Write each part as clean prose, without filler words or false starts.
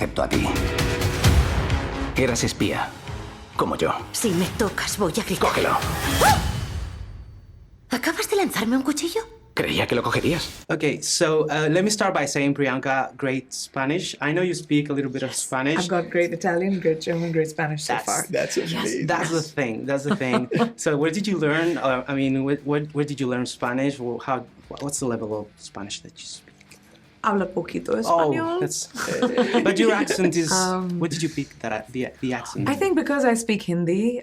excepto a ti. Eras espía, como yo. Si me tocas, voy a gritar. Cógelo. ¿Acabas de lanzarme un cuchillo? Creía que lo cogerías. Okay, so let me start by saying, Priyanka, great Spanish. I know you speak a little bit of Spanish. I've got great Italian, great German, great Spanish so far. That's amazing. That's the thing. That's the thing. So, where did you learn? I mean, where did you learn Spanish? Or what's the level of Spanish that you speak? Habla poquito español. Oh, that's. But your accent is. Where did you pick that? The accent. I think because I speak Hindi,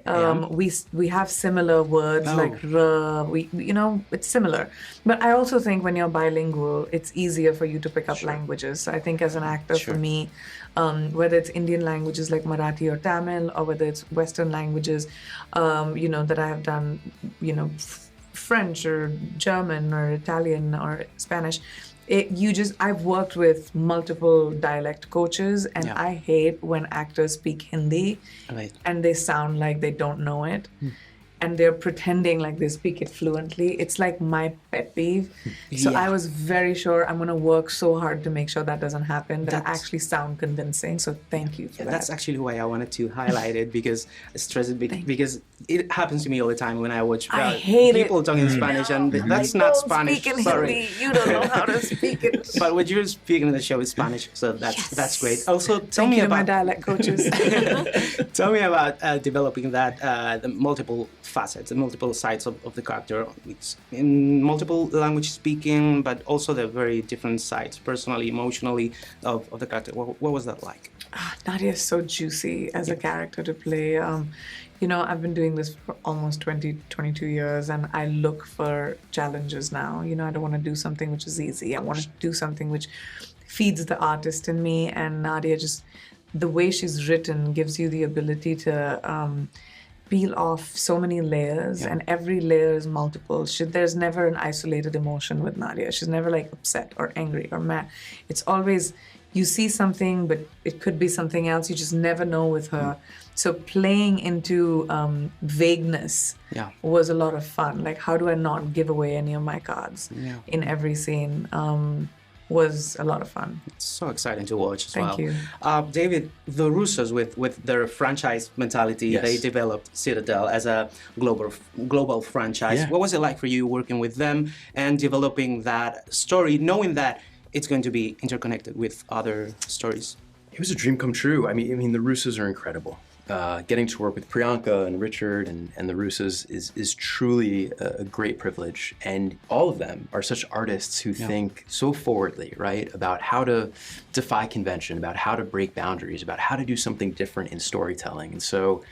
we have similar words like ra. It's similar. But I also think when you're bilingual, it's easier for you to pick up languages. So I think as an actor, for me, whether it's Indian languages like Marathi or Tamil, or whether it's Western languages, that I have done, French or German or Italian or Spanish. I've worked with multiple dialect coaches, and I hate when actors speak Hindi and they sound like they don't know it. And they're pretending like they speak it fluently. It's like my pet peeve. So I was very sure I'm going to work so hard to make sure that doesn't happen, that I actually sound convincing. So thank you for that. That's actually why I wanted to highlight it, because because it happens to me all the time when I watch people talking Spanish, and that's not Spanish. Speak in Sorry. Hindi. You don't know how to speak it. But what you're speaking in the show is Spanish, so that's great. Also, tell me Thank you to about my dialect coaches. Tell me about developing that, the multiple facets, the multiple sides of the character. It's in multiple language speaking, but also the very different sides, personally, emotionally, of the character. What was that like? Nadia is so juicy as a character to play. I've been doing this for almost 22 years, and I look for challenges now. I don't want to do something which is easy. I want to do something which feeds the artist in me, and Nadia just, the way she's written gives you the ability to peel off so many layers, and every layer is multiple. There's never an isolated emotion with Nadia. She's never like upset or angry or mad. It's always, you see something, but it could be something else. You just never know with her. So playing into vagueness was a lot of fun. Like, how do I not give away any of my cards in every scene? Was a lot of fun. It's so exciting to watch as well. Thank you. David, the Russos, with their franchise mentality, they developed Citadel as a global franchise. What was it like for you working with them and developing that story, knowing that it's going to be interconnected with other stories? It was a dream come true. I mean, the Russos are incredible. Getting to work with Priyanka and Richard and the Russos is truly a great privilege. And all of them are such artists who think so forwardly, right? About how to defy convention, about how to break boundaries, about how to do something different in storytelling. And so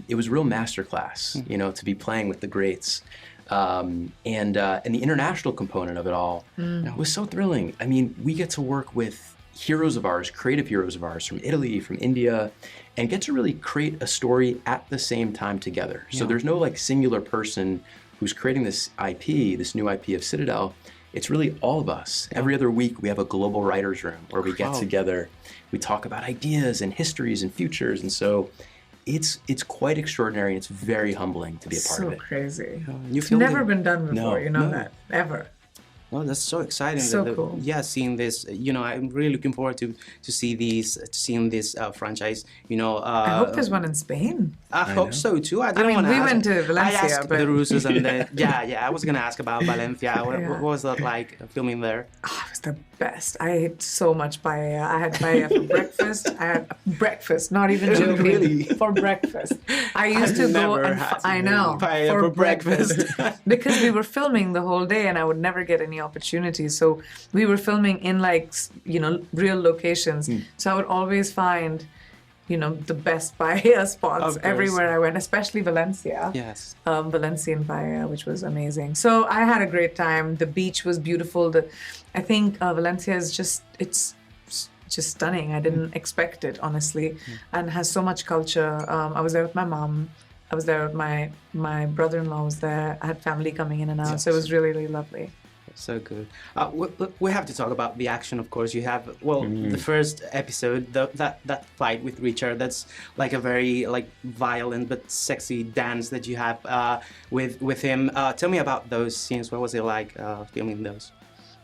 it was a real masterclass, to be playing with the greats. And the international component of it all was so thrilling. I mean, we get to work with heroes of ours, creative heroes of ours from Italy, from India, and get to really create a story at the same time together. So there's no like singular person who's creating this IP, this new IP of Citadel. It's really all of us. Every other week we have a global writers' room where we get together, we talk about ideas and histories and futures, and so it's quite extraordinary, and it's very humbling to be a part of it. So crazy. It's never been done before, that, ever. Well, that's so exciting. So cool. Yeah, seeing this, I'm really looking forward to seeing this franchise. I hope there's one in Spain. I hope so too. I We went to Valencia, I asked but the Russos, and I was gonna ask about Valencia. What was that like filming there? Oh, it was the best. I ate so much paella. I had paella for breakfast. I had breakfast, not even joking. Really? For breakfast. I used to go and I know paella for breakfast. Because we were filming the whole day, and I would never get any opportunities. So we were filming in real locations. So I would always find the best paella spots everywhere I went, especially Valencia. Yes. Valencian paella, which was amazing. So I had a great time. The beach was beautiful. I think Valencia is just stunning. I didn't expect it, honestly, and has so much culture. I was there with my mom. I was there with my brother-in-law was there. I had family coming in and out, so it was really, really lovely. So good. We have to talk about the action, of course. You have, the first episode, that fight with Richard, that's like a very violent but sexy dance that you have with him. Tell me about those scenes. What was it like filming those?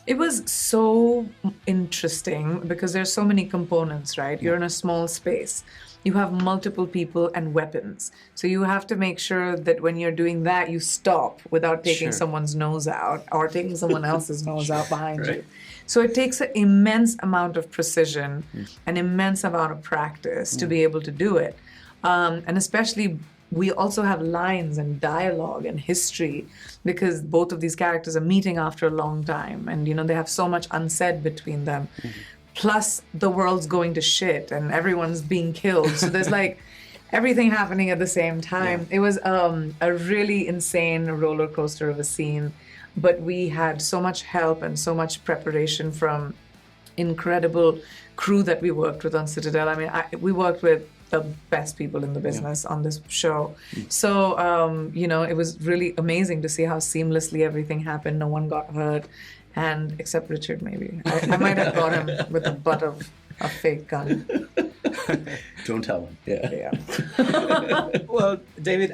It was so interesting because there's so many components, right? You're in a small space. You have multiple people and weapons. So you have to make sure that when you're doing that, you stop without taking someone's nose out or taking someone else's nose out behind you. So it takes an immense amount of precision, an immense amount of practice to be able to do it. And especially, we also have lines and dialogue and history because both of these characters are meeting after a long time. And, they have so much unsaid between them. Plus, the world's going to shit and everyone's being killed. So there's like everything happening at the same time. It was a really insane roller coaster of a scene. But we had so much help and so much preparation from incredible crew that we worked with on Citadel. I mean, we worked with the best people in the business on this show. So, it was really amazing to see how seamlessly everything happened. No one got hurt. And except Richard, maybe. I might have got him with the butt of a fake gun. Don't tell him. Yeah. Well, David,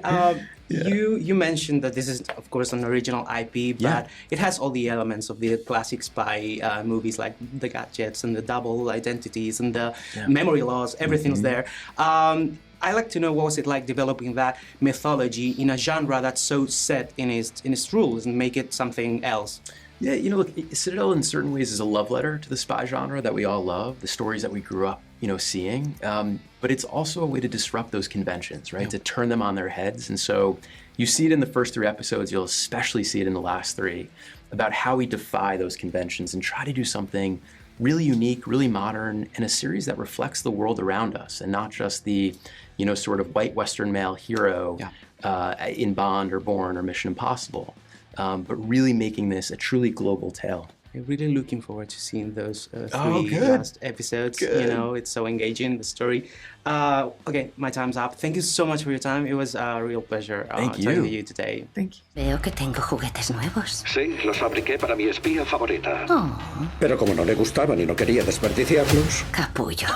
you mentioned that this is, of course, an original IP, but it has all the elements of the classic spy movies, like the gadgets and the double identities and the memory loss. Everything's there. I like to know, what was it like developing that mythology in a genre that's so set in its rules and make it something else? Yeah, look, Citadel in certain ways is a love letter to the spy genre that we all love, the stories that we grew up, seeing. But it's also a way to disrupt those conventions, right? To turn them on their heads. And so you see it in the first 3 episodes, you'll especially see it in the last 3, about how we defy those conventions and try to do something really unique, really modern, and a series that reflects the world around us and not just the, sort of white Western male hero in Bond or Bourne or Mission Impossible. But really making this a truly global tale. I'm really looking forward to seeing those 3 last episodes. Good. It's so engaging, the story. Okay, my time's up. Thank you so much for your time. It was a real pleasure talking to you today. Thank you. Veo que tengo juguetes nuevos. Sí, los fabriqué para mi espía favorita. Oh, Pero como no le gustaban y no quería desperdiciarlos, capullo.